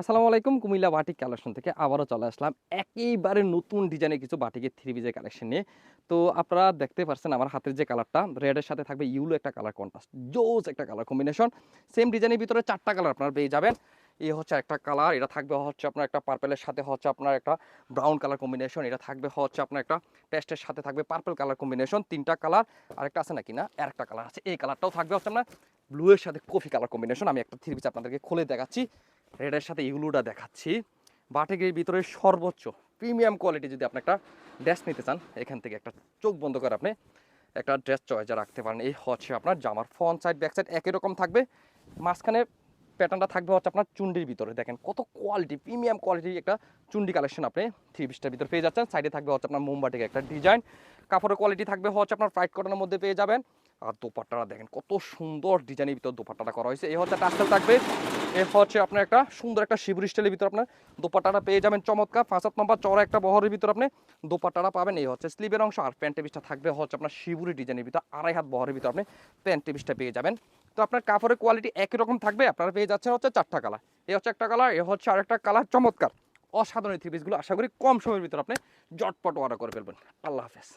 আসসালামু আলাইকুম, Comilla batik collection থেকে আবারও চলে আসলাম একেবারে নতুন ডিজাইনের কিছু বাটিকের থ্রি পিসের কালেকশন নিয়ে। তো আপনারা দেখতে পারছেন আমার হাতের যে কালারটা রেডের সাথে থাকবে ইউলো একটা কালার কন্ট্রাস্ট, জোস একটা কালার কম্বিনেশন। সেম ডিজাইনের ভিতরে 4টা কালার আপনারা পেয়ে যাবেন। এই হচ্ছে একটা কালার, এটা থাকবে হচ্ছে আপনার একটা পার্পেলের সাথে হচ্ছে আপনার একটা ব্রাউন কালার কম্বিনেশন, এটা থাকবে হচ্ছে আপনার একটা পেস্টের সাথে থাকবে পার্পল কালার কম্বিনেশন। 3টা কালার, আরেকটা আছে নাকি না, আরেকটা কালার আছে, এই কালারটাও থাকবে হচ্ছে আপনার ব্লু এর সাথে কফি কালার কম্বিনেশন। আমি একটা থ্রি পিস আপনাদেরকে খুলে দেখাচ্ছি, রেডের সাথে ইউলোটা দেখাচ্ছি। বাটিকের ভিতরে সর্বোচ্চ প্রিমিয়াম কোয়ালিটি যদি আপনি একটা ড্রেস নিতে চান, এখান থেকে একটা চোখ বন্ধ করে আপনি একটা ড্রেস চয়েসে রাখতে পারেন। এই হচ্ছে আপনার জামার ফ্রন্ট সাইড ব্যাক সাইড একই রকম থাকবে, মাঝখানে প্যাটার্নটা থাকবে হচ্ছে আপনার চুন্ডির ভিতরে। দেখেন কত কোয়ালিটি, প্রিমিয়াম কোয়ালিটির একটা চুন্ডি কালেকশন আপনি থ্রি পিসটার ভিতরে পেয়ে যাচ্ছেন। সাইডে থাকবে হচ্ছে আপনার মোমবাটিক একটা ডিজাইন, কাপড়ের কোয়ালিটি থাকবে হচ্ছে আপনার ফ্রাইড কটনের মধ্যে পেয়ে যাবেন। আর দোপাট্টাটা দেখেন কত সুন্দর ডিজাইনের ভিতর দোপাট্টাটা করা হয়েছে। এই হচ্ছে টাস্টেল থাকবে, এ হচ্ছে আপনার একটা সুন্দর একটা শিবুর স্টাইলের ভিতর আপনার দোপাট্টাটা পেয়ে যাবেন চমৎকার। 5 নম্বর চড়া একটা বহরের ভিতর আপনি দোপাট্টাটা পাবেন। এই হচ্ছে স্লিভের অংশ, আর প্যান্টের পিসটা থাকবে হচ্ছে আপনার শিবুরি ডিজাইনের ভিতর 2.5 হাত বহরের ভিতর আপনি প্যান্টের পিসটা পেয়ে যাবেন। তো আপনার কাপড়ের কোয়ালিটি একই রকম থাকবে, আপনারা পেয়ে যাচ্ছেন হচ্ছে 4টা কালার। এই হচ্ছে একটা কালার, এ হচ্ছে আরেকটা কালার, চমৎকার অসাধারণ থ্রি পিসগুলো আশা করি কম সময়ের ভিতর আপনি জটপট অর্ডার করে ফেলবেন। আল্লাহ হাফেজ।